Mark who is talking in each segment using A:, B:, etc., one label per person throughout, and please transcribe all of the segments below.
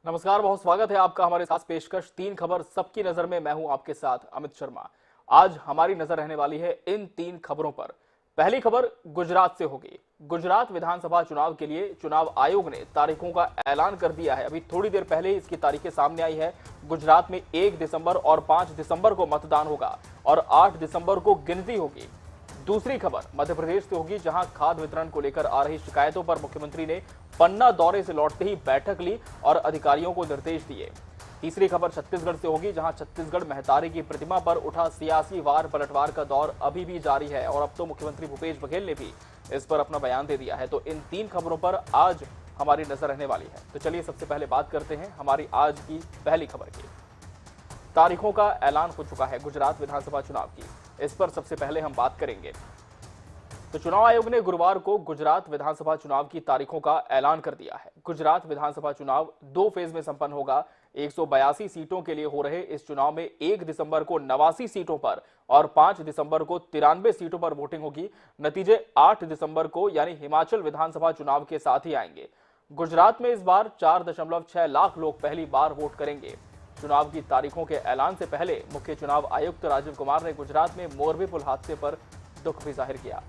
A: नमस्कार, बहुत स्वागत है आपका हमारे साथ पेशकश तीन खबर सबकी नजर में। मैं हूं आपके साथ अमित शर्मा। आज हमारी नजर रहने वाली है इन तीन खबरों पर। पहली खबर गुजरात से होगी। गुजरात विधानसभा चुनाव के लिए चुनाव आयोग ने तारीखों का ऐलान कर दिया है। अभी थोड़ी देर पहले इसकी तारीखें सामने आई है। गुजरात में 1 दिसंबर और 5 दिसंबर को मतदान होगा और 8 दिसंबर को गिनती होगी। दूसरी खबर मध्य प्रदेश से होगी, जहां खाद्य वितरण को लेकर आ रही शिकायतों पर मुख्यमंत्री ने पन्ना दौरे से लौटते ही बैठक ली और अधिकारियों को निर्देश दिए। तीसरी खबर छत्तीसगढ़ से होगी, जहां छत्तीसगढ़ महतारी की प्रतिमा पर उठा सियासी वार पलटवार का दौर अभी भी जारी है और अब तो मुख्यमंत्री भूपेश बघेल ने भी इस पर अपना बयान दे दिया है। तो इन तीन खबरों पर आज हमारी नजर रहने वाली है। तो चलिए सबसे पहले बात करते हैं हमारी आज की पहली खबर की। तारीखों का ऐलान हो चुका है गुजरात विधानसभा चुनाव की, इस पर सबसे पहले हम बात करेंगे। तो चुनाव आयोग ने गुरुवार को गुजरात विधानसभा चुनाव की तारीखों का ऐलान कर दिया है। गुजरात विधानसभा चुनाव 2 फेज में संपन्न होगा। 182 सीटों के लिए हो रहे इस चुनाव में 1 दिसंबर को 89 सीटों पर और 5 दिसंबर को 93 सीटों पर वोटिंग होगी। नतीजे 8 दिसंबर को यानी हिमाचल विधानसभा चुनाव के साथ ही आएंगे। गुजरात में इस बार 4.6 लाख लोग पहली बार वोट करेंगे। चुनाव की तारीखों के ऐलान से पहले मुख्य चुनाव आयुक्त राजीव कुमार ने गुजरात में मोरबी पुल हादसे पर दुख भी जाहिर किया।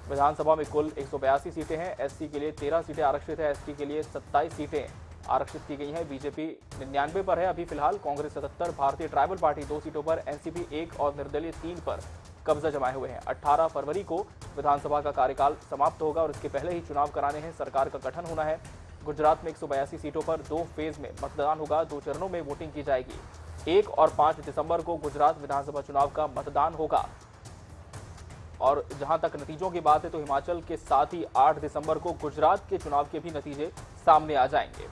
A: विधानसभा में कुल 182 सीटें हैं। एससी के लिए 13 सीटें आरक्षित है, एसटी के लिए 27 सीटें आरक्षित की गई हैं। बीजेपी 99 पर है अभी फिलहाल, कांग्रेस 77, भारतीय ट्राइबल पार्टी 2 सीटों पर, एनसीपी 1 और निर्दलीय 3 पर कब्जा जमाए हुए हैं। 18 फरवरी को विधानसभा का कार्यकाल समाप्त होगा और इसके पहले ही चुनाव कराने हैं। सरकार का गठन होना है। गुजरात में 182 सीटों पर 2 फेज में मतदान होगा। 2 चरणों में वोटिंग की जाएगी। 1 और 5 दिसंबर को गुजरात विधानसभा चुनाव का मतदान होगा। और जहां तक नतीजों की बात है तो हिमाचल के साथ ही 8 दिसंबर को गुजरात के चुनाव के भी नतीजे सामने आ जाएंगे।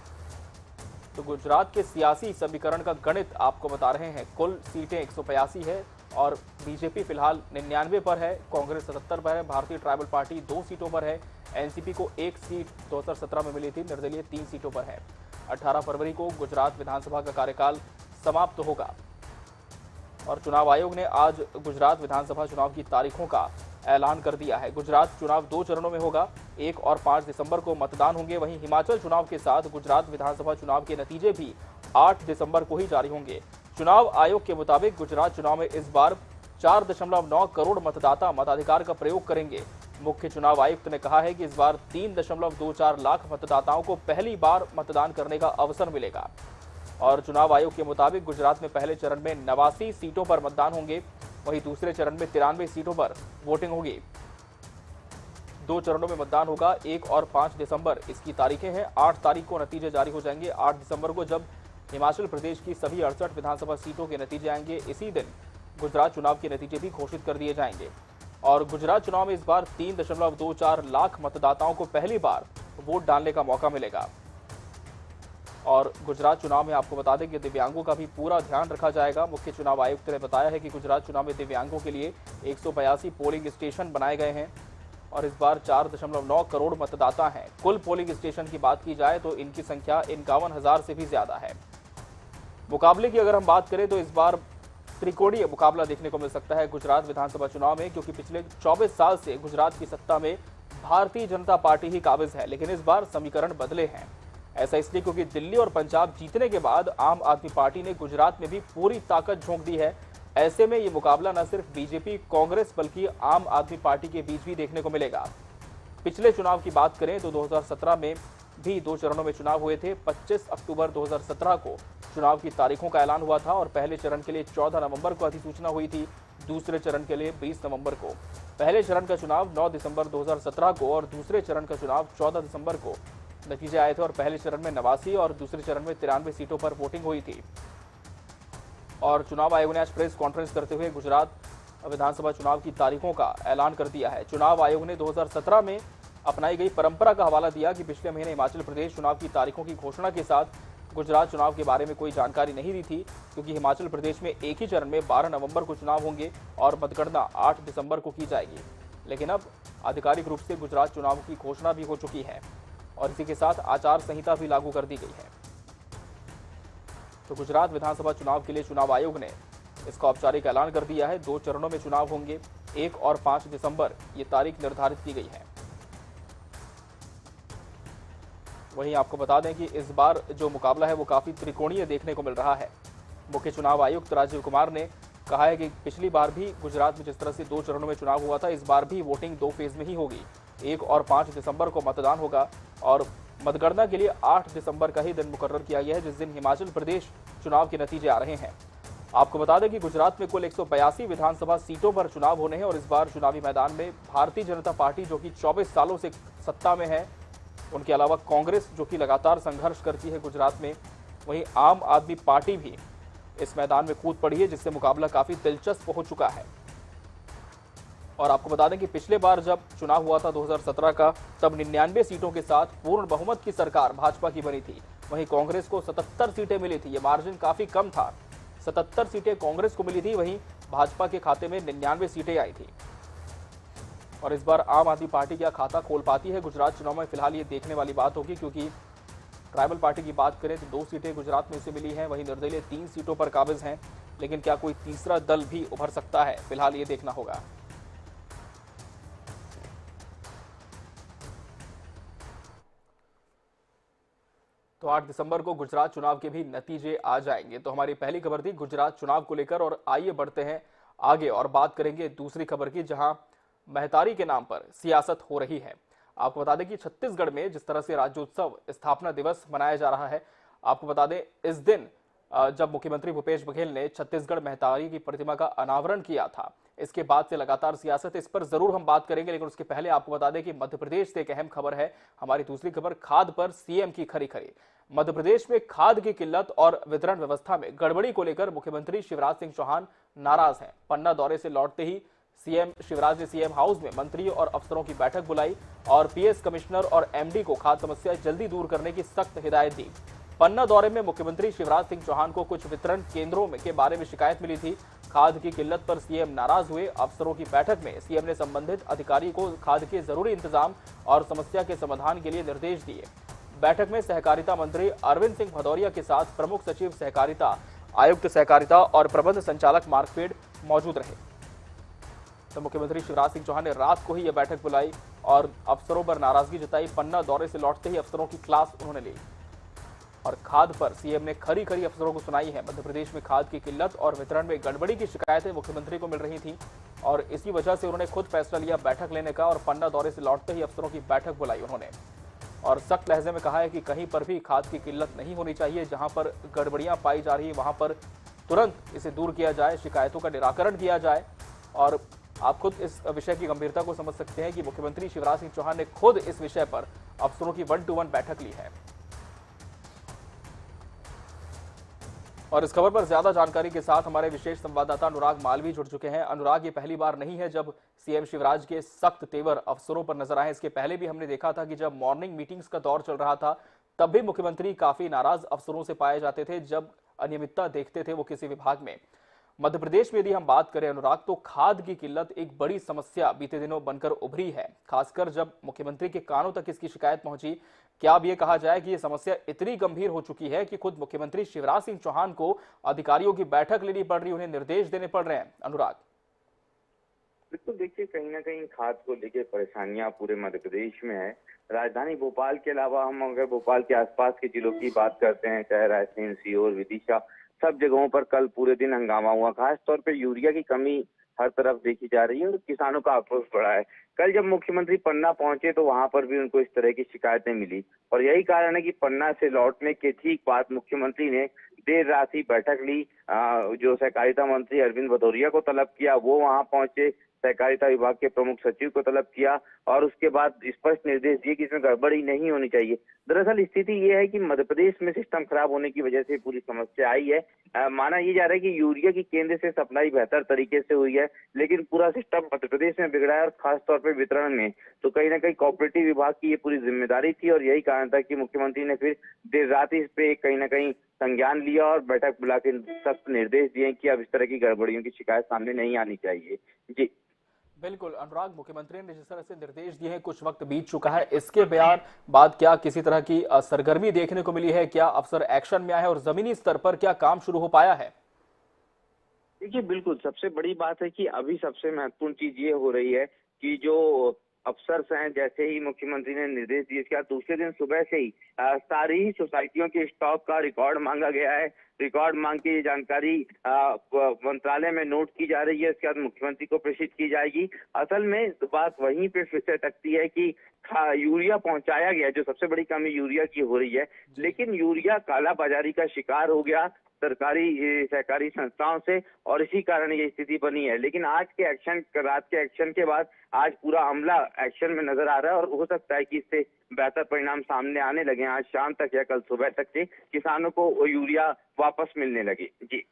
A: तो गुजरात के सियासी समीकरण का गणित आपको बता रहे हैं। कुल सीटें 182 है और बीजेपी फिलहाल 99 पर है, कांग्रेस 77 पर है, भारतीय ट्राइबल पार्टी 2 सीटों पर है, एनसीपी को 1 सीट 2017 में मिली थी, निर्दलीय 3 सीटों पर है। 18 फरवरी को गुजरात विधानसभा का कार्यकाल समाप्त होगा और चुनाव आयोग ने आज गुजरात विधानसभा चुनाव की तारीखों का ऐलान कर दिया है। गुजरात चुनाव 2 चरणों में होगा। 1 और 5 दिसंबर को मतदान होंगे। वहीं हिमाचल चुनाव के साथ गुजरात विधानसभा चुनाव के नतीजे भी 8 दिसंबर को ही जारी होंगे। चुनाव आयोग के मुताबिक गुजरात चुनाव में इस बार 4.9 करोड़ मतदाता मताधिकार का प्रयोग करेंगे। मुख्य चुनाव आयुक्त ने कहा है कि इस बार 3.24 लाख मतदाताओं को पहली बार मतदान करने का अवसर मिलेगा। और चुनाव आयोग के मुताबिक गुजरात में पहले चरण में 89 सीटों पर मतदान होंगे, वहीं दूसरे चरण में 93 सीटों पर वोटिंग होगी। 2 चरणों में मतदान होगा। 1 और 5 दिसंबर इसकी तारीखें हैं। 8 तारीख को नतीजे जारी हो जाएंगे। 8 दिसंबर को जब हिमाचल प्रदेश की सभी 68 विधानसभा सीटों के नतीजे आएंगे, इसी दिन गुजरात चुनाव के नतीजे भी घोषित कर दिए जाएंगे। और गुजरात चुनाव में इस बार 3.24 लाख मतदाताओं को पहली बार वोट डालने का मौका मिलेगा। और गुजरात चुनाव में आपको बता दें कि दिव्यांगों का भी पूरा ध्यान रखा जाएगा। मुख्य चुनाव आयुक्त ने बताया है कि गुजरात चुनाव में दिव्यांगों के लिए 182 पोलिंग स्टेशन बनाए गए हैं और इस बार 4.9 करोड़ मतदाता हैं। कुल पोलिंग स्टेशन की बात की जाए तो इनकी संख्या 51,000 से भी ज्यादा है। मुकाबले की अगर हम बात करें तो इस बार त्रिकोणीय मुकाबला देखने को मिल सकता है गुजरात विधानसभा चुनाव में, क्योंकि पिछले 24 साल से गुजरात की सत्ता में भारतीय जनता पार्टी ही काबिज है। लेकिन इस बार समीकरण बदले हैं। ऐसा इसलिए क्योंकि दिल्ली और पंजाब जीतने के बाद आम आदमी पार्टी ने गुजरात में भी पूरी ताकत झोंक दी है। ऐसे में ये मुकाबला न सिर्फ बीजेपी कांग्रेस बल्कि आम आदमी पार्टी के बीच भी देखने को मिलेगा। पिछले चुनाव की बात करें तो 2017 में भी 2 चरणों में चुनाव हुए थे। 25 अक्टूबर 2017 को चुनाव की तारीखों का ऐलान हुआ था और पहले चरण के लिए 14 नवंबर को अधिसूचना हुई थी, दूसरे चरण के लिए 20 नवंबर को। पहले चरण का चुनाव 9 दिसंबर 2017 को और दूसरे चरण का चुनाव 14 दिसंबर को नतीजे आए थे और पहले चरण में 89 और दूसरे चरण में 93 सीटों पर वोटिंग हुई थी। और चुनाव आयोग ने आज प्रेस कॉन्फ्रेंस करते हुए गुजरात विधानसभा चुनाव की तारीखों का ऐलान कर दिया है। चुनाव आयोग ने 2017 में अपनाई गई परंपरा का हवाला दिया कि पिछले महीने हिमाचल प्रदेश चुनाव की तारीखों की घोषणा के साथ गुजरात चुनाव के बारे में कोई जानकारी नहीं दी थी, क्योंकि हिमाचल प्रदेश में एक ही चरण में 12 नवंबर को चुनाव होंगे और मतगणना 8 दिसंबर को की जाएगी। लेकिन अब आधिकारिक रूप से गुजरात चुनाव की घोषणा भी हो चुकी है और इसी के साथ आचार संहिता भी लागू कर दी गई है। तो गुजरात विधानसभा चुनाव के लिए चुनाव आयोग ने इसका औपचारिक ऐलान कर दिया है। 2 चरणों में चुनाव होंगे। 1 और 5 दिसंबर ये तारीख निर्धारित की गई है। वहीं आपको बता दें कि इस बार जो मुकाबला है वो काफी त्रिकोणीय देखने को मिल रहा है। मुख्य चुनाव आयुक्त राजीव कुमार ने कहा है कि पिछली बार भी गुजरात में जिस तरह से 2 चरणों में चुनाव हुआ था, इस बार भी वोटिंग 2 फेज में ही होगी। 1 और 5 दिसंबर को मतदान होगा और मतगणना के लिए 8 दिसंबर का ही दिन मुकर्रर किया गया है, जिस दिन हिमाचल प्रदेश चुनाव के नतीजे आ रहे हैं। आपको बता दें कि गुजरात में कुल 182 विधानसभा सीटों पर चुनाव होने हैं और इस बार चुनावी मैदान में भारतीय जनता पार्टी, जो कि 24 सालों से सत्ता में है, उनके अलावा कांग्रेस, जो कि लगातार संघर्ष करती है गुजरात में, वहीं आम आदमी पार्टी भी इस मैदान में कूद पड़ी है, जिससे मुकाबला काफी दिलचस्प हो चुका है। और आपको बता दें कि पिछले बार जब चुनाव हुआ था 2017 का, तब 99 सीटों के साथ पूर्ण बहुमत की सरकार भाजपा की बनी थी। वहीं कांग्रेस को 77 सीटें मिली थी। ये मार्जिन काफी कम था। 77 सीटें कांग्रेस को मिली थी, वहीं भाजपा के खाते में 99 सीटें आई थी। और इस बार आम आदमी पार्टी क्या खाता खोल पाती है गुजरात चुनाव में, फिलहाल ये देखने वाली बात होगी, क्योंकि ट्राइबल पार्टी की बात करें तो 2 सीटें गुजरात में से मिली हैं, वहीं निर्दलीय 3 सीटों पर काबिज हैं। लेकिन क्या कोई तीसरा दल भी उभर सकता है, फिलहाल ये देखना होगा। तो 8 दिसंबर को गुजरात चुनाव के भी नतीजे आ जाएंगे। तो हमारी पहली खबर थी गुजरात चुनाव को लेकर, और आइए बढ़ते हैं आगे और बात करेंगे दूसरी खबर की, जहां महतारी के नाम पर सियासत हो रही है। आपको बता दें कि छत्तीसगढ़ में जिस तरह से राज्योत्सव स्थापना दिवस मनाया जा रहा है, आपको बता दें इस दिन जब मुख्यमंत्री भूपेश बघेल ने छत्तीसगढ़ महतारी की प्रतिमा का अनावरण किया था, इसके बाद से लगातार सियासत, इस पर जरूर हम बात करेंगे। लेकिन उसके पहले आपको बता दें कि मध्य प्रदेश से एक अहम खबर है। हमारी दूसरी खबर, खाद पर सीएम की खरी खरी। मध्य प्रदेश में खाद की किल्लत और वितरण व्यवस्था में गड़बड़ी को लेकर मुख्यमंत्री शिवराज सिंह चौहान नाराज हैं। पन्ना दौरे से लौटते ही सीएम शिवराज ने सीएम हाउस में मंत्रियों और अफसरों की बैठक बुलाई और पीएस कमिश्नर और एमडी को खाद समस्या जल्दी दूर करने की सख्त हिदायत दी। पन्ना दौरे में मुख्यमंत्री शिवराज सिंह चौहान को कुछ वितरण केंद्रों के बारे में शिकायत मिली थी। खाद की किल्लत पर सीएम नाराज हुए। अफसरों की बैठक में सीएम ने संबंधित अधिकारी को खाद के जरूरी इंतजाम और समस्या के समाधान के लिए निर्देश दिए। बैठक में सहकारिता मंत्री अरविंद सिंह भदौरिया के साथ प्रमुख सचिव सहकारिता, आयुक्त सहकारिता और प्रबंध संचालक मार्कफेड मौजूद रहे। तो मुख्यमंत्री शिवराज सिंह चौहान ने रात को ही यह बैठक बुलाई और अफसरों पर नाराजगी जताई। पन्ना दौरे से लौटते ही अफसरों की क्लास उन्होंने ली और खाद पर सीएम ने खरी खरी अफसरों को सुनाई है। मध्य प्रदेश में खाद की किल्लत और वितरण में गड़बड़ी की शिकायतें मुख्यमंत्री को मिल रही थी और इसी वजह से उन्होंने खुद फैसला लिया बैठक लेने का और पन्ना दौरे से लौटते ही अफसरों की बैठक बुलाई उन्होंने और सख्त लहजे में कहा है कि कहीं पर भी खाद की किल्लत नहीं होनी चाहिए। जहां पर गड़बड़ियां पाई जा रही है वहां पर तुरंत इसे दूर किया जाए, शिकायतों का निराकरण किया जाए। और आप खुद इस विषय की गंभीरता को समझ सकते हैं कि मुख्यमंत्री शिवराज सिंह चौहान ने खुद इस विषय पर अफसरों की 1-to-1 बैठक ली है। और इस खबर पर ज्यादा जानकारी के साथ हमारे विशेष संवाददाता अनुराग मालवी जुड़ चुके हैं। अनुराग, ये पहली बार नहीं है जब सीएम शिवराज के सख्त तेवर अफसरों पर नजर आए। इसके पहले भी हमने देखा था कि जब मॉर्निंग मीटिंग्स का दौर चल रहा था तब भी मुख्यमंत्री काफी नाराज अफसरों से पाए जाते थे जब अनियमितता देखते थे वो किसी विभाग में। मध्य प्रदेश में यदि हम बात करें अनुराग, तो खाद की किल्लत एक बड़ी समस्या बीते दिनों बनकर उभरी है, खासकर जब मुख्यमंत्री के कानों तक इसकी शिकायत पहुंची। क्या अब ये कहा जाए कि ये समस्या इतनी गंभीर हो चुकी है कि खुद मुख्यमंत्री शिवराज सिंह चौहान को अधिकारियों की बैठक लेनी पड़ रही, उन्हें निर्देश देने पड़ रहे हैं? अनुराग,
B: बिल्कुल, देखिए कहीं ना कहीं खाद को लेकर परेशानियां पूरे मध्य प्रदेश में है। राजधानी भोपाल के अलावा हम अगर भोपाल के आसपास के जिलों की बात करते हैं, चाहे रायसेन, सीहोर, विदिशा, सब जगहों पर कल पूरे दिन हंगामा हुआ। खास तौर पर यूरिया की कमी हर तरफ देखी जा रही है और किसानों का आक्रोश बढ़ा है। कल जब मुख्यमंत्री पन्ना पहुंचे तो वहां पर भी उनको इस तरह की शिकायतें मिली और यही कारण है कि पन्ना से लौटने के ठीक बाद मुख्यमंत्री ने देर रात ही बैठक ली। जो सहकारिता मंत्री अरविंद भदौरिया को तलब किया, वो वहां पहुंचे, सहकारिता विभाग के प्रमुख सचिव को तलब किया और उसके बाद स्पष्ट निर्देश दिए कि इसमें गड़बड़ी नहीं होनी चाहिए। दरअसल स्थिति ये है कि मध्य प्रदेश में सिस्टम खराब होने की वजह से पूरी समस्या आई है। माना ये जा रहा है कि यूरिया की केंद्र से सप्लाई बेहतर तरीके से हुई है, लेकिन पूरा सिस्टम मध्य प्रदेश में बिगड़ा है और खासतौर पर वितरण में। तो कहीं ना कहीं कोऑपरेटिव विभाग की ये पूरी जिम्मेदारी थी और यही कारण था कि मुख्यमंत्री ने फिर देर रात इस पे कहीं ना कहीं संज्ञान लिया और बैठक बुला के सख्त निर्देश दिए कि अब इस तरह की गड़बड़ियों की शिकायत सामने नहीं आनी चाहिए। जी
A: बिल्कुल अनुराग, मुख्यमंत्री ने जिस तरह से निर्देश दिए हैं, कुछ वक्त बीत चुका है, इसके बाद क्या किसी तरह की सरगर्मी देखने को मिली है? क्या अफसर एक्शन में आए हैं और जमीनी स्तर पर क्या काम शुरू हो पाया है?
B: देखिए, बिल्कुल सबसे बड़ी बात है कि अभी सबसे महत्वपूर्ण चीज ये हो रही है कि जो अफसर्स हैं, जैसे ही मुख्यमंत्री ने निर्देश दिए, इसके बाद दूसरे दिन सुबह से ही सारी ही सोसाइटियों के स्टॉक का रिकॉर्ड मांगा गया है। रिकॉर्ड मांग के ये जानकारी मंत्रालय में नोट की जा रही है, इसके बाद मुख्यमंत्री को प्रेषित की जाएगी। असल में बात वहीं पे फिर से अटकती है कि यूरिया पहुंचाया गया, जो सबसे बड़ी कमी यूरिया की हो रही है, लेकिन यूरिया कालाबाजारी का शिकार हो गया सरकारी सहकारी संस्थाओं से, और इसी कारण ये स्थिति बनी है। लेकिन आज के एक्शन, रात के एक्शन के बाद आज पूरा अमला एक्शन में नजर आ रहा है, और हो सकता है कि इससे बेहतर परिणाम सामने आने लगे आज शाम तक या कल सुबह तक के किसानों को यूरिया वापस मिलने लगे। जी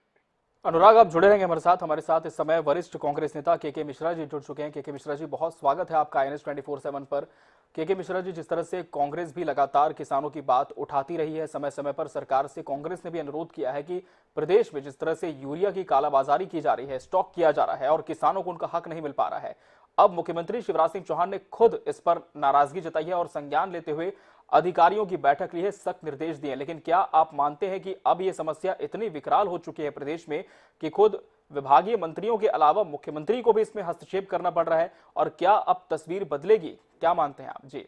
A: अनुराग, आप जुड़े रहेंगे हमारे साथ इस समय वरिष्ठ कांग्रेस नेता के मिश्रा जी जुड़ चुके हैं। के मिश्रा जी, बहुत स्वागत है आपका INS 24/7 पर। के मिश्रा जी, जिस तरह से कांग्रेस भी लगातार किसानों की बात उठाती रही है, समय समय पर सरकार से कांग्रेस ने भी अनुरोध किया है कि प्रदेश में जिस तरह से यूरिया की कालाबाजारी की जा रही है, स्टॉक किया जा रहा है और किसानों को उनका हक नहीं मिल पा रहा है। अब मुख्यमंत्री शिवराज सिंह चौहान ने खुद इस पर नाराजगी जताई है और संज्ञान लेते हुए अधिकारियों की बैठक ली है, सख्त निर्देश दिए। लेकिन क्या आप मानते हैं कि अब ये समस्या इतनी विकराल हो चुकी है प्रदेश में कि खुद विभागीय मंत्रियों के अलावा मुख्यमंत्री को भी इसमें हस्तक्षेप करना पड़ रहा है, और क्या अब तस्वीर बदलेगी? क्या मानते हैं आप? जी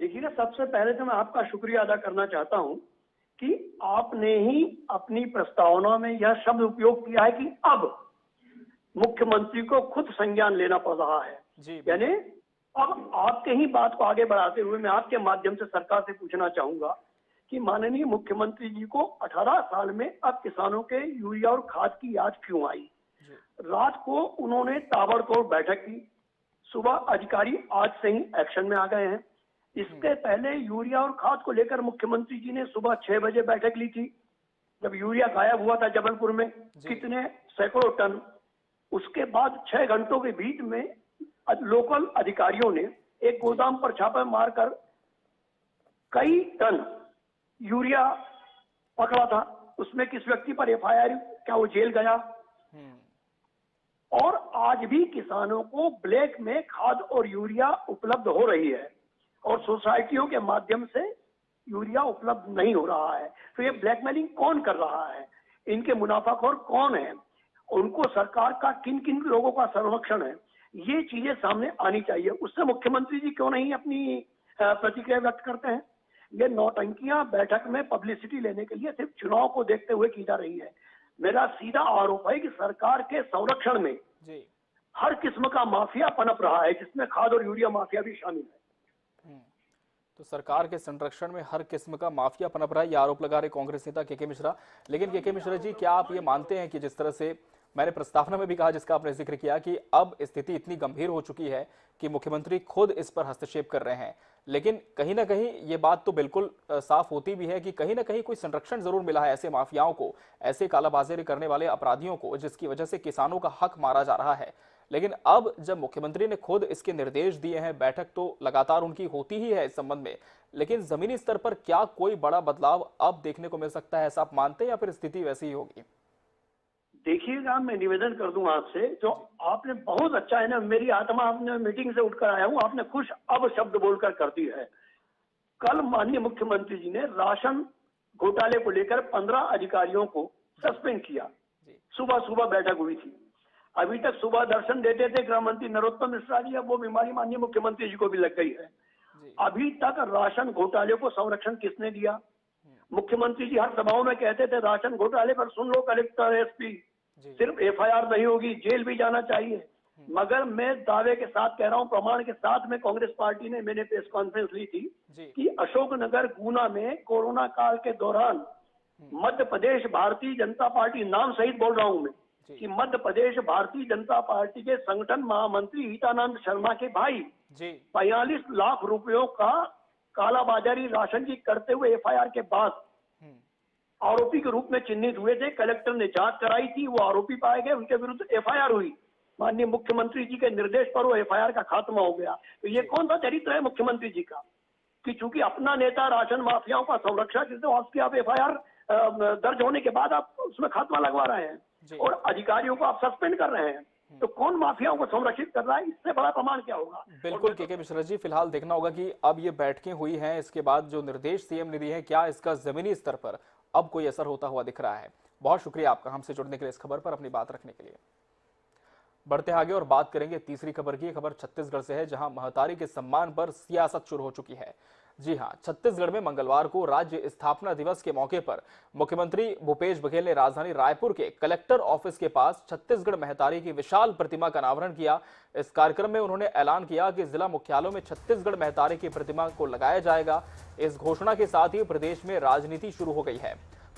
C: देखिए ना, सबसे पहले तो मैं आपका शुक्रिया अदा करना चाहता हूं कि आपने ही अपनी प्रस्तावना में यह शब्द उपयोग किया है कि अब मुख्यमंत्री को खुद संज्ञान लेना पड़ रहा है। यानी अब आपके ही बात को आगे बढ़ाते हुए मैं आपके माध्यम से सरकार से पूछना चाहूंगा कि माननीय मुख्यमंत्री जी को 18 साल में अब किसानों के यूरिया और खाद की याद क्यों आई? रात को उन्होंने ताबड़तोड़ बैठक की, सुबह अधिकारी आज से ही एक्शन में आ गए हैं। इसके पहले यूरिया और खाद को लेकर मुख्यमंत्री जी ने सुबह 6 बजे बैठक ली थी, जब यूरिया गायब हुआ था जबलपुर में कितने सैकड़ों टन। उसके बाद 6 घंटों के बीच में लोकल अधिकारियों ने एक गोदाम पर छापा मारकर कई टन यूरिया पकड़ा था। उसमें किस व्यक्ति पर FIR, क्या वो जेल गया? और आज भी किसानों को ब्लैक में खाद और यूरिया उपलब्ध हो रही है और सोसाइटियों के माध्यम से यूरिया उपलब्ध नहीं हो रहा है। तो ये ब्लैकमेलिंग कौन कर रहा है? इनके मुनाफाखोर कौन है? उनको सरकार का किन किन लोगों का संरक्षण है? ये चीजें सामने आनी चाहिए। उससे मुख्यमंत्री जी क्यों नहीं अपनी प्रतिक्रिया व्यक्त करते हैं? ये नौटंकियां बैठक में पब्लिसिटी लेने के लिए सिर्फ चुनाव को देखते हुए की जा रही है। मेरा सीधा आरोप है कि सरकार के संरक्षण में हर किस्म का माफिया पनप रहा है, जिसमें खाद और यूरिया माफिया भी शामिल है।
A: तो सरकार के संरक्षण में हर किस्म का माफिया पनप रहा है, यह आरोप लगा रहे कांग्रेस नेता के मिश्रा। लेकिन के मिश्रा जी, क्या आप ये मानते हैं कि जिस तरह से मैंने प्रस्तावना में भी कहा, जिसका आपने जिक्र किया, कि अब स्थिति इतनी गंभीर हो चुकी है कि मुख्यमंत्री खुद इस पर हस्तक्षेप कर रहे हैं, लेकिन कहीं ना कहीं ये बात तो बिल्कुल साफ होती भी है कि कहीं ना कहीं कोई संरक्षण जरूर मिला है ऐसे माफियाओं को, ऐसे कालाबाजारी करने वाले अपराधियों को, जिसकी वजह से किसानों का हक मारा जा रहा है। लेकिन अब जब मुख्यमंत्री ने खुद इसके निर्देश दिए हैं, बैठक तो लगातार उनकी होती ही है इस संबंध में, लेकिन जमीनी स्तर पर क्या कोई बड़ा बदलाव अब देखने को मिल सकता है, ऐसा आप मानते हैं, या फिर स्थिति वैसी ही होगी?
C: देखिएगा, मैं निवेदन कर दूं आपसे, जो आपने बहुत अच्छा है ना, मेरी आत्मा, आपने मीटिंग से उठकर आया हूं, आपने खुश अब शब्द बोलकर कर दी है। कल माननीय मुख्यमंत्री जी ने राशन घोटाले को लेकर 15 अधिकारियों को सस्पेंड किया। सुबह सुबह बैठक हुई थी। अभी तक सुबह दर्शन देते थे गृह मंत्री नरोत्तम मिश्रा जी, अब वो बीमारी माननीय मुख्यमंत्री जी को भी लग गई है। अभी तक राशन घोटाले को संरक्षण किसने दिया? मुख्यमंत्री जी हर सभाओं में कहते थे राशन घोटाले पर सुन लो कलेक्टर, SP, सिर्फ FIR नहीं होगी, जेल भी जाना चाहिए। मगर मैं दावे के साथ कह रहा हूं, प्रमाण के साथ में, कांग्रेस पार्टी ने, मैंने प्रेस कॉन्फ्रेंस ली थी कि अशोकनगर गुना में कोरोना काल के दौरान मध्य प्रदेश भारतीय जनता पार्टी, नाम सहित बोल रहा हूं मैं, कि मध्य प्रदेश भारतीय जनता पार्टी के संगठन महामंत्री हितानंद शर्मा के भाई 45 लाख रुपयों का कालाबाजारी राशन की करते हुए FIR के बाद आरोपी के रूप में चिन्हित हुए थे। कलेक्टर ने जांच कराई थी, वो आरोपी पाए गए, उनके विरुद्ध FIR हुई। माननीय मुख्यमंत्री जी के निर्देश पर वो FIR का खात्मा हो गया। तो ये कौन सा चरित्र है मुख्यमंत्री जी का, कि चूंकि अपना नेता राशन माफियाओं का संरक्षक, उसकी आप FIR दर्ज होने के बाद आप उसमें खात्मा लगवा रहे हैं और अधिकारियों को आप सस्पेंड कर रहे हैं। तो कौन माफियाओं को संरक्षित कर रहा है? इससे बड़ा प्रमाण क्या होगा?
A: बिल्कुल के मिश्रा जी, फिलहाल देखना होगा कि अब ये बैठकें हुई हैं, इसके बाद जो निर्देश CM ने दिए हैं, क्या इसका जमीनी स्तर पर अब कोई असर होता हुआ दिख रहा है? बहुत शुक्रिया आपका हमसे जुड़ने के लिए, इस खबर पर अपनी बात रखने के लिए। बढ़ते हैं आगे और बात करेंगे तीसरी खबर की। खबर छत्तीसगढ़ से है, जहां महतारी के सम्मान पर सियासत शुरू हो चुकी है। जी हां, छत्तीसगढ़ में मंगलवार को राज्य स्थापना दिवस के मौके पर मुख्यमंत्री भूपेश बघेल ने राजधानी रायपुर के कलेक्टर ऑफिस के पास छत्तीसगढ़ महतारी की विशाल प्रतिमा का अनावरण किया। इस कार्यक्रम में उन्होंने ऐलान किया कि जिला मुख्यालयों में छत्तीसगढ़ महतारी की प्रतिमा को लगाया जाएगा। इस घोषणा के साथ ही प्रदेश में राजनीति शुरू हो गई है।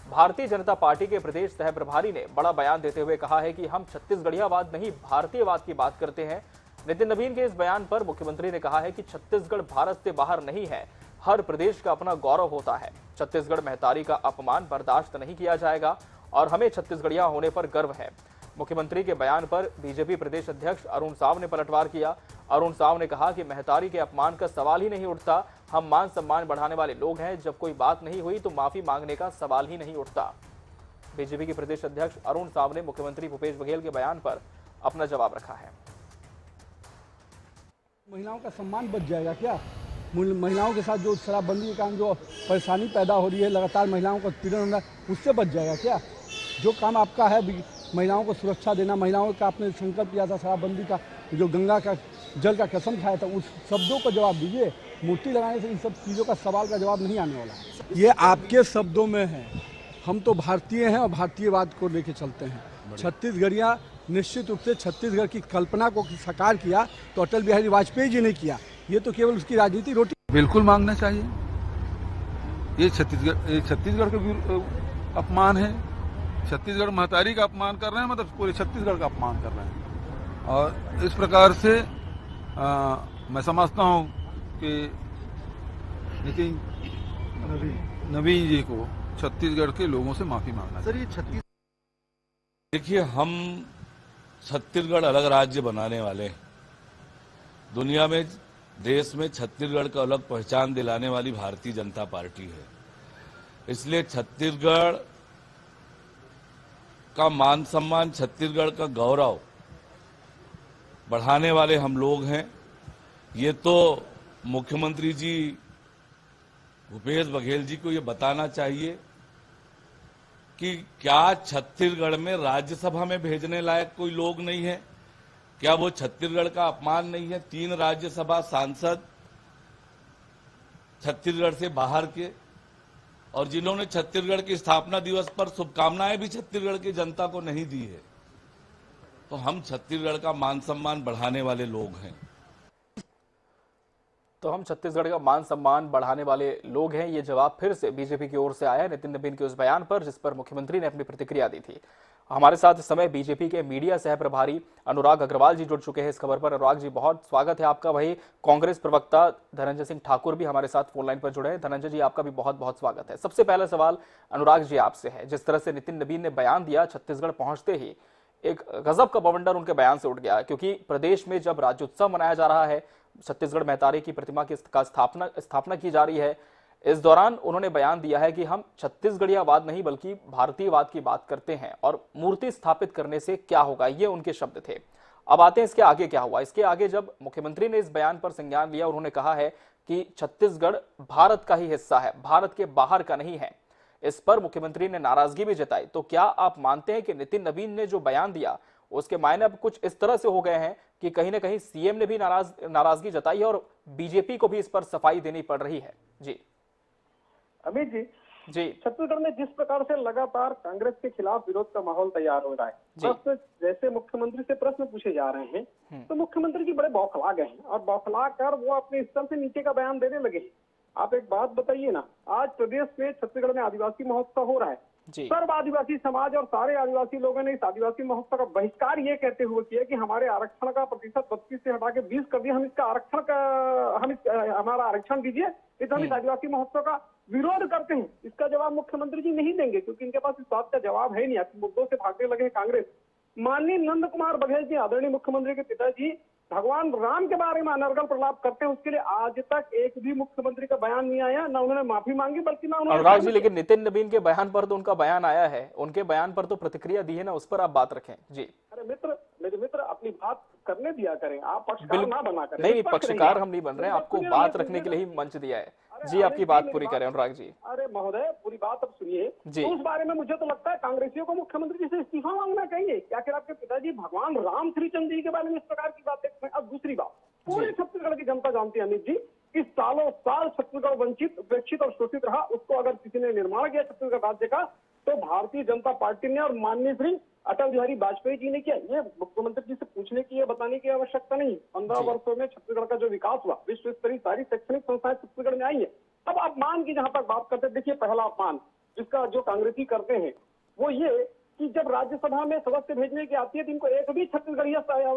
A: भारतीय जनता पार्टी के प्रदेश सह प्रभारी ने बड़ा बयान देते हुए कहा है कि हम छत्तीसगढ़ियावाद नहीं, भारतीयवाद की बात करते हैं। नितिन नवीन के इस बयान पर मुख्यमंत्री ने कहा है कि छत्तीसगढ़ भारत से बाहर नहीं है, हर प्रदेश का अपना गौरव होता है। छत्तीसगढ़ महतारी का अपमान बर्दाश्त नहीं किया जाएगा और हमें छत्तीसगढ़िया होने पर गर्व है। मुख्यमंत्री के बयान पर बीजेपी प्रदेश अध्यक्ष अरुण साव ने पलटवार किया। अरुण साव ने कहा कि महतारी के अपमान का सवाल ही नहीं उठता, हम मान सम्मान बढ़ाने वाले लोग हैं, जब कोई बात नहीं हुई तो माफी मांगने का सवाल ही नहीं उठता। बीजेपी के प्रदेश अध्यक्ष अरुण साव ने मुख्यमंत्री भूपेश बघेल के बयान पर अपना जवाब रखा है।
D: महिलाओं का सम्मान बच जाएगा क्या? महिलाओं के साथ जो शराबबंदी के कारण जो परेशानी पैदा हो रही है, लगातार महिलाओं का उत्पीड़न हो रहा है, उससे बच जाएगा क्या? जो काम आपका है महिलाओं को सुरक्षा देना, महिलाओं का आपने संकल्प किया था शराबबंदी का, जो गंगा का जल का कसम खाया था, उस शब्दों का जवाब दीजिए। मूर्ति लगाने से इन सब चीज़ों का सवाल का जवाब नहीं आने वाला है। ये आपके शब्दों में है, हम तो भारतीय हैं और भारतीयवाद को लेके चलते हैं। छत्तीसगढ़िया निश्चित रूप से छत्तीसगढ़ की कल्पना को साकार किया तो अटल बिहारी वाजपेयी जी ने किया, ये तो केवल उसकी राजनीति रोटी।
E: बिल्कुल मांगना चाहिए। ये छत्तीसगढ़ का अपमान है, छत्तीसगढ़ महतारी का अपमान कर रहे हैं, मतलब पूरे छत्तीसगढ़ का अपमान कर रहे हैं। और इस प्रकार से मैं समझता हूँ कि नितिन नवीन जी को छत्तीसगढ़ के लोगों से माफी मांगना चाहिए।
F: देखिए, हम छत्तीसगढ़ अलग राज्य बनाने वाले हैं। दुनिया में, देश में छत्तीसगढ़ को अलग पहचान दिलाने वाली भारतीय जनता पार्टी है। इसलिए छत्तीसगढ़ का मान सम्मान, छत्तीसगढ़ का गौरव बढ़ाने वाले हम लोग हैं। ये तो मुख्यमंत्री जी भूपेश बघेल जी को ये बताना चाहिए कि क्या छत्तीसगढ़ में राज्यसभा में भेजने लायक कोई लोग नहीं है? क्या वो छत्तीसगढ़ का अपमान नहीं है? 3 राज्यसभा सांसद छत्तीसगढ़ से बाहर के, और जिन्होंने छत्तीसगढ़ की स्थापना दिवस पर शुभकामनाएं भी छत्तीसगढ़ की जनता को नहीं दी है। तो हम छत्तीसगढ़ का मान सम्मान बढ़ाने वाले लोग हैं।
A: तो हम छत्तीसगढ़ का मान सम्मान बढ़ाने वाले लोग हैं, ये जवाब फिर से बीजेपी की ओर से आया है नितिन नवीन के उस बयान पर, जिस पर मुख्यमंत्री ने अपनी प्रतिक्रिया दी थी। हमारे साथ इस समय बीजेपी के मीडिया सह प्रभारी अनुराग अग्रवाल जी जुड़ चुके हैं इस खबर पर। अनुराग जी, बहुत स्वागत है आपका। वही कांग्रेस प्रवक्ता धनंजय सिंह ठाकुर भी हमारे साथ फोन लाइन पर जुड़े हैं। धनंजय जी, आपका भी बहुत बहुत स्वागत है। सबसे पहला सवाल अनुराग जी आपसे है, जिस तरह से नितिन नवीन ने बयान दिया, छत्तीसगढ़ पहुंचते ही एक गजब का बवंडर उनके बयान से उठ गया, क्योंकि प्रदेश में जब राज्योत्सव मनाया जा रहा है, छत्तीसगढ़ महतारी की प्रतिमा की स्थापना की जा रही है, इस दौरान उन्होंने बयान दिया है कि हम छत्तीसगढ़ियावाद नहीं बल्कि भारतीयवाद की बात करते हैं और मूर्ति स्थापित करने से क्या होगा, ये उनके शब्द थे। अब आते हैं इसके आगे क्या हुआ। इसके आगे जब मुख्यमंत्री ने इस बयान पर संज्ञान लिया, उन्होंने कहा है कि छत्तीसगढ़ भारत का ही हिस्सा है, भारत के बाहर का नहीं है। इस पर मुख्यमंत्री ने नाराजगी भी जताई। तो क्या आप मानते हैं कि नितिन नवीन ने जो बयान दिया उसके मायने अब कुछ इस तरह से हो गए हैं कि कहीं ना कहीं सीएम ने भी नाराजगी जताई है और बीजेपी को भी इस पर सफाई देनी पड़ रही है? जी
G: अमित जी,
C: छत्तीसगढ़ में जिस प्रकार से लगातार कांग्रेस के खिलाफ विरोध का माहौल तैयार हो रहा है, बस जैसे मुख्यमंत्री से प्रश्न पूछे जा रहे हैं तो मुख्यमंत्री जी बड़े बौखला गए हैं और बौखला कर वो अपने स्तर से नीचे का बयान देने लगे। आप एक बात बताइए ना, आज प्रदेश में छत्तीसगढ़ में आदिवासी महोत्सव हो रहा है, सर्व आदिवासी समाज और सारे आदिवासी लोगों ने इस आदिवासी महोत्सव का बहिष्कार ये कहते हुए किया कि हमारे आरक्षण का प्रतिशत 32 से हटा के 20 कर दिया, हम इसका आरक्षण का हमारा आरक्षण दीजिए, तो हम इस आदिवासी महोत्सव का विरोध करते हैं। इसका जवाब मुख्यमंत्री जी नहीं देंगे क्योंकि इनके पास इस बात का जवाब है नहीं। आपके मुद्दों से भागने लगे हैं कांग्रेस। माननीय नंद कुमार बघेल जी, आदरणीय मुख्यमंत्री के पिताजी, भगवान राम के बारे में अनर्गल प्रलाप करते हैं, उसके लिए आज तक एक भी मुख्यमंत्री का बयान नहीं आया, ना उन्होंने माफी मांगी, बल्कि ना उन्होंने।
A: अनुराग जी, लेकिन नितिन नवीन के बयान पर तो उनका बयान आया है, उनके बयान पर तो प्रतिक्रिया दी है ना, उस पर आप बात रखें। जी
C: अरे मेरे मित्र अपनी बात करने दिया करें, आप पक्षकार ना बना करें।
A: नहीं, पक्षकार हम नहीं बन रहे हैं, आपको बात रखने के लिए ही मंच दिया है। जी आपकी बात पूरी करें अनुराग जी।
G: अरे महोदय, पूरी बात अब सुनिए।
A: जी।
G: तो उस बारे में मुझे तो लगता है कांग्रेसियों को मुख्यमंत्री जी से इस्तीफा मांगना चाहिए। क्या आखिर आपके पिताजी भगवान राम श्रीचंद्र जी के बारे में इस प्रकार की बात देखते हैं? अब दूसरी बात, पूरे छत्तीसगढ़ की जनता जानती है अमित जी कि सालों साल छत्तीसगढ़ वंचित, उपेक्षित और शोषित रहा। उसको अगर किसी ने निर्माण किया छत्तीसगढ़ राज्य का, तो भारतीय जनता पार्टी ने और माननीय श्री अटल बिहारी वाजपेयी जी ने किया। ये मुख्यमंत्री जी से पूछने की या बताने की आवश्यकता नहीं। 15 वर्षों में छत्तीसगढ़ का जो विकास हुआ, विश्व स्तरीय सारी शैक्षणिक संस्थाएं छत्तीसगढ़ में आई है। अब अपमान की जहां तक बात करते हैं, देखिए पहला अपमान जिसका जो कांग्रेसी करते हैं वो ये कि जब राज्यसभा में सदस्य भेजने की आती है तो इनको एक भी छत्तीसगढ़ी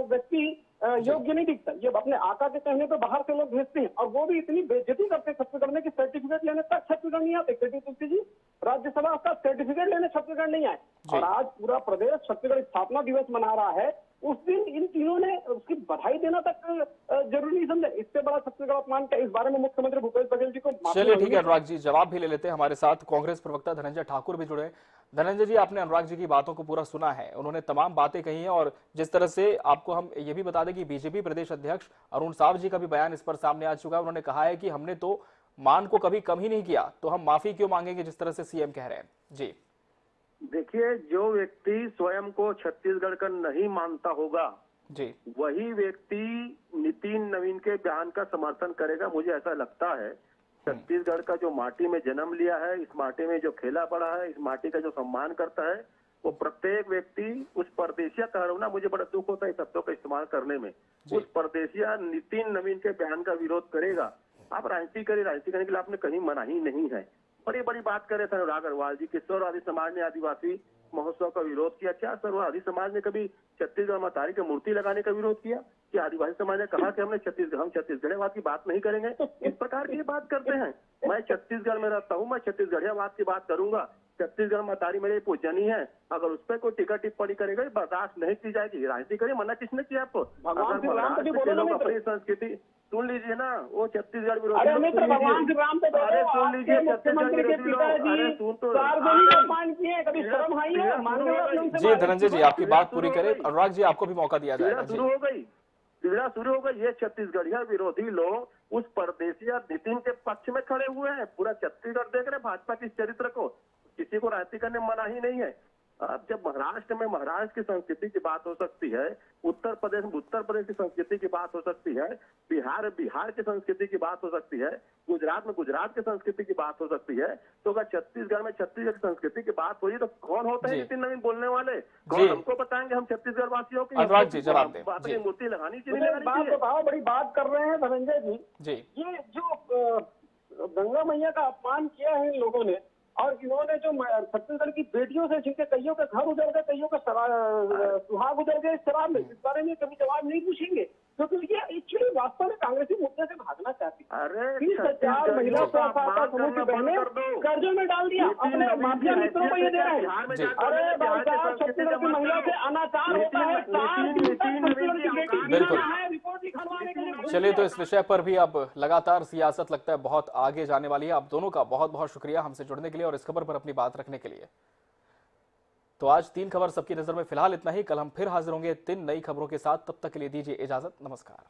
G: व्यक्ति योग्य नहीं दिखता। ये अपने आका के कहने पे बाहर से लोग भेजते हैं, और वो भी इतनी बेइज्जती करते हैं छत्तीसगढ़ में कि सर्टिफिकेट लेने तक छत्तीसगढ़ नहीं आते। तुलसी जी, राज्यसभा का सर्टिफिकेट लेने छत्तीसगढ़ नहीं आए, और आज पूरा प्रदेश छत्तीसगढ़ स्थापना दिवस मना रहा है। उस दिन इन तीनों ने उसकी बधाई देना तक जरूरी नहीं समझा। इससे बड़ा छत्तीसगढ़ अपमान का। इस बारे में मुख्यमंत्री भूपेश बघेल जी को
A: चलिए ठीक है अनुराग जी, जवाब भी ले लेते हैं। हमारे साथ कांग्रेस प्रवक्ता धनंजय ठाकुर भी जुड़े। धनंजय जी, आपने अनुराग जी की बातों को पूरा सुना है, उन्होंने तमाम बातें कही हैं, और जिस तरह से आपको हम ये भी बता दें कि बीजेपी प्रदेश अध्यक्ष अरुण साव जी का भी बयान इस पर सामने आ चुका है। उन्होंने कहा है कि हमने तो मान को कभी कम ही नहीं किया, तो हम माफी क्यों मांगेंगे, जिस तरह से सीएम कह रहे हैं। जी
C: देखिए, जो व्यक्ति स्वयं को छत्तीसगढ़ का नहीं मानता होगा
A: जी,
C: वही व्यक्ति नितिन नवीन के बयान का समर्थन करेगा। मुझे ऐसा लगता है छत्तीसगढ़ का जो माटी में जन्म लिया है, इस माटी में जो खेला पड़ा है, इस माटी का जो सम्मान करता है, वो प्रत्येक व्यक्ति उस परदेशिया कह रहा हूं ना, मुझे बड़ा दुख होता है शब्दों का इस्तेमाल करने में, उस परदेशिया नितिन नवीन के बयान का विरोध करेगा। आप राजनीति करिए, राजनीति करने के लिए आपने कहीं मना ही नहीं है। बड़ी बड़ी बात कर रहे थे अनुराग अग्रवाल जी, किशोरवादी समाज ने आदिवासी महोत्सव का विरोध किया। क्या सर्ववादी समाज ने कभी छत्तीसगढ़ मतारी की मूर्ति लगाने का विरोध किया? क्या आदिवासी समाज ने कहा कि हम छत्तीसगढ़वाद की बात नहीं करेंगे? इस प्रकार की बात करते हैं। मैं छत्तीसगढ़ में रहता हूँ, मैं छत्तीसगढ़ियावाद की बात करूंगा। छत्तीसगढ़ मतारी मेरे पूजनी है, अगर उस पर कोई टिकट टिप्पणी करेगा बर्दाश्त नहीं की जाएगी। राजनीति करिए, मना किसने किया आपको? अपनी संस्कृति सुन लीजिए ना, वो छत्तीसगढ़ विरोधी।
G: अरे मित्र, भगवान श्री राम पे
C: अरे सुन लीजिए,
G: मुख्यमंत्री के पिताजी सार्वजनिक अपमान किए, कभी शर्म आई है?
A: जी धनंजय जी, आपकी बात पूरी करें। अनुराग जी, आपको भी मौका दिया जाएगा।
C: शुरू हो गई, पीड़ा शुरू हो गई। ये छत्तीसगढ़िया विरोधी लोग उस परदेशिया नितिन के पक्ष में खड़े हुए हैं। पूरा छत्तीसगढ़ देख रहे भाजपा के चरित्र को, किसी को राजनीति करने मना ही नहीं है। अब जब महाराष्ट्र में महाराष्ट्र की संस्कृति की बात हो सकती है, उत्तर प्रदेश में उत्तर प्रदेश की संस्कृति की बात हो सकती है, बिहार की संस्कृति की बात हो सकती है, गुजरात में गुजरात की संस्कृति की बात हो सकती है, तो अगर छत्तीसगढ़ में छत्तीसगढ़ की संस्कृति की बात हो रही तो कौन होता है नितिन नवीन बोलने वाले? कौन हमको बताएंगे? हम छत्तीसगढ़ वासियों की
A: अनुराग जी जवाब दें।
C: बात की मूर्ति लगानी
G: बात बताओ, बड़ी बात कर रहे हैं धनंजय
A: जी।
G: ये जो गंगा मैया का अपमान किया है इन लोगों ने, और इन्होंने जो छत्तीसगढ़ की बेटियों से, जिनके कईयों के घर उजड़ गए, कईयों के सुहाग उजड़ गए इस शराब में, इस बारे में कभी जवाब नहीं पूछेंगे, क्योंकि ये एक्चुअली वास्तव में कांग्रेसी मुद्दे से भागना चाहती है।
C: अरे
G: 30,000 महिला सहायता समूह की बहनें कर्जों में डाल दिया, अपने माफिया मित्रों को ये दे रहे हैं। अरे भाई साहब, छत्तीसगढ़ की महिला से अनाचार होता है, रिपोर्ट दिखाने के लिए।
A: चलिए, तो इस विषय पर भी अब लगातार सियासत लगता है बहुत आगे जाने वाली है। आप दोनों का बहुत बहुत शुक्रिया हमसे जुड़ने के लिए और इस खबर पर अपनी बात रखने के लिए। तो आज 3 खबर सबकी नजर में फिलहाल इतना ही। कल हम फिर हाजिर होंगे 3 नई खबरों के साथ। तब तक के लिए दीजिए इजाजत। नमस्कार।